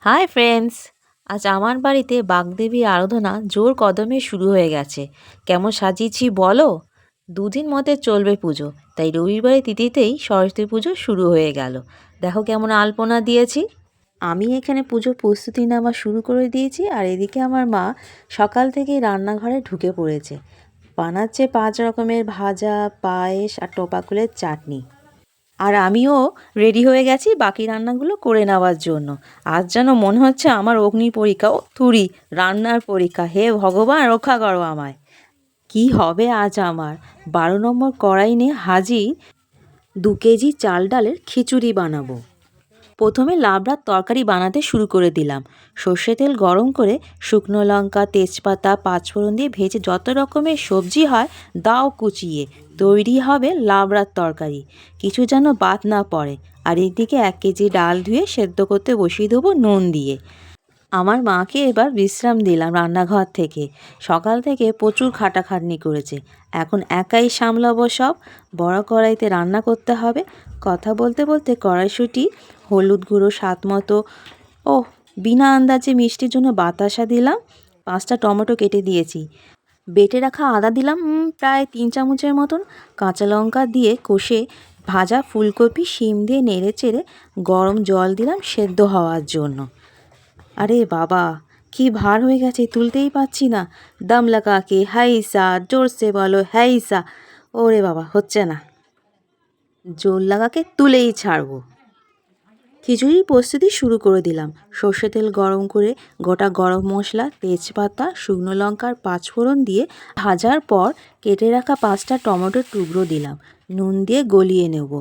Hi friends, আজ আমার বাড়িতে বাগদেবী আরাধনা জোর কদমে শুরু হয়ে গেছে। কেমন সাজিয়েছি বলো? দুদিন মতে চলবে পুজো, তাই রবিবারে তিথিতেই সরস্বতী পুজো শুরু হয়ে গেল। দেখো কেমন আলপনা দিয়েছি। আমি এখানে পুজোর প্রস্তুতি নেওয়া শুরু করে দিয়েছি, আর এদিকে আমার মা সকাল থেকেই রান্নাঘরে ঢুকে পড়েছে। বানাচ্ছে 5 রকমের ভাজা, পায়েস আর টোপাকুলের চাটনি। আর আমিও রেডি হয়ে গেছি বাকি রান্নাগুলো করে নেওয়ার জন্য। আজ যেন মনে হচ্ছে আমার অগ্নি পরীক্ষা, ও থুরি রান্নার পরীক্ষা। হে ভগবান, রক্ষা করো আমায়। কি হবে আজ আমার? 12 নম্বর কড়াই নিয়ে হাজির 2 কেজি চাল ডালের খিচুড়ি বানাবো। প্রথমে লাবড়ার তরকারি বানাতে শুরু করে দিলাম। সর্ষে তেল গরম করে শুকনো লঙ্কা, তেজপাতা, পাঁচফোড়ন দিয়ে ভেজে যত রকমের সবজি হয় দাও কুচিয়ে তৈরি হবে লাবড়ার তরকারি। কিছু যেন বাদ না পড়ে। আর এদিকে 1 কেজি ডাল ধুয়ে সেদ্ধ করতে বসিয়ে দেবো নুন দিয়ে। আমার মাকে এবার বিশ্রাম দিলাম রান্নাঘর থেকে। সকাল থেকে প্রচুর খাটাখাটনি করেছে, এখন একাই সামলাবো সব। বড় কড়াইতে রান্না করতে হবে। কথা বলতে বলতে কড়াইশুঁটি, হলুদ গুঁড়ো স্বাদ মতো, ও বিনা আন্দাজে মিষ্টির জন্য বাতাসা দিলাম। 5টা টমেটো কেটে দিয়েছি। বেটে রাখা আদা দিলাম প্রায় 3 চামচের মতন। কাঁচা লঙ্কা দিয়ে কষে ভাজা ফুলকপি শিম দিয়ে নেড়ে চেড়ে গরম জল দিলাম সেদ্ধ হওয়ার জন্য। আরে বাবা, কি ভার হয়ে গেছে, তুলতেই পারছি না। দম লাগাকে হাইসা, জোরসে বলো হাইসা। ওরে বাবা, হচ্ছে না। জোর লাগাকে তুলেই ছাড়বো। খিচুড়ির প্রস্তুতি শুরু করে দিলাম। সর্ষে তেল গরম করে গোটা গরম মশলা, তেজপাতা, শুকনো লঙ্কার পাঁচফোড়ন দিয়ে ভাজার পর কেটে রাখা 5টা টমেটোর টুকরো দিলাম। নুন দিয়ে গলিয়ে নেব।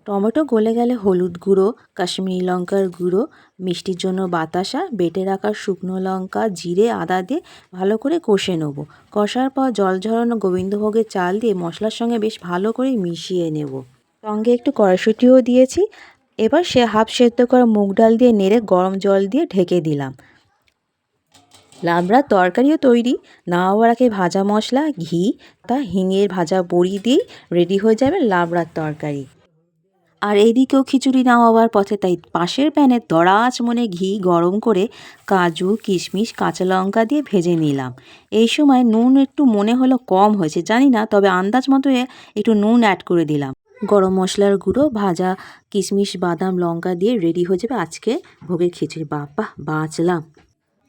টমেটো গলে গেলে হলুদ গুঁড়ো, কাশ্মীরি লঙ্কার গুঁড়ো, মিষ্টির জন্য বাতাসা, বেটে রাখা শুকনো লঙ্কা, জিরে, আদা দিয়ে ভালো করে কষে নেব। কষার পর জল ঝরানো গোবিন্দভোগের চাল দিয়ে মশলার সঙ্গে বেশ ভালো করে মিশিয়ে নেব। সঙ্গে একটু কড়াইশুঁটিও দিয়েছি। এবার সে হাফ সেদ্ধ করা মুগ ডাল দিয়ে নেড়ে গরম জল দিয়ে ঢেকে দিলাম। লাবড়ার তরকারিও তৈরি। নামাবার আগে ভাজা মশলা, ঘি, হিঙের ভাজা বড়ি দিয়েই রেডি হয়ে যাবে লাবড়ার তরকারি। আর এইদিকেও খিচুড়ি নামাবার পথে, তাই পাশের প্যানে দরাজ মনে ঘি গরম করে কাজু, কিশমিশ, কাঁচা লঙ্কা দিয়ে ভেজে নিলাম। এই সময় নুন একটু মনে হলো কম হয়েছে, জানি না, তবে আন্দাজ মতো একটু নুন অ্যাড করে দিলাম। গরম মশলার গুঁড়ো, ভাজা কিশমিশ, বাদাম, লঙ্কা দিয়ে রেডি হয়ে যাবে আজকে ভোগের খিচুড়ি। বাবা, বাঁচলাম।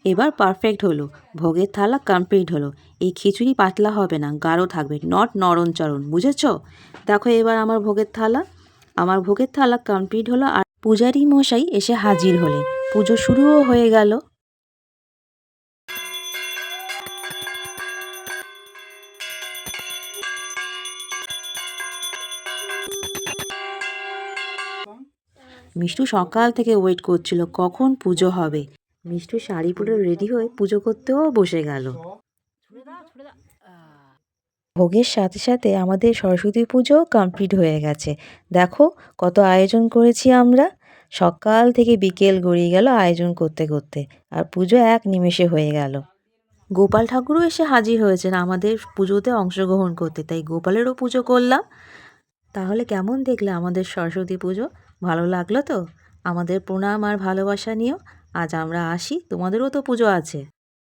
এবার পারফেক্ট হলো। ভোগের থালা কমপ্লিট হলো। এই খিচুড়ি পাতলা হবে না, গাঢ় থাকবে, নট নরম-চরম, বুঝেছ? দেখো এবার আমার ভোগের থালা। আমার ভোগের থালা কমপ্লিট হলো, আর পূজারি মশাই এসে হাজির হলেন। পুজো শুরুও হয়ে গেল। মিষ্টু সকাল থেকে ওয়েট করছিল কখন পুজো হবে। মিষ্টু শাড়ি পরে রেডি হয়ে পুজো করতেও বসে গেল। ভোগের সাথে সাথে আমাদের সরস্বতী পুজো কমপ্লিট হয়ে গেছে। দেখো কত আয়োজন করেছি আমরা। সকাল থেকে বিকেল গড়িয়ে গেল আয়োজন করতে করতে, আর পুজো এক নিমেষে হয়ে গেল। গোপাল ঠাকুরও এসে হাজির হয়েছেন আমাদের পুজোতে অংশগ্রহণ করতে, তাই গোপালেরও পুজো করলাম। তাহলে কেমন দেখলে আমাদের সরস্বতী পুজো? ভালো লাগলো তো? আমাদের প্রণাম আর ভালোবাসা নিও। আজ আমরা আসি, তোমাদেরও তো পুজো আছে।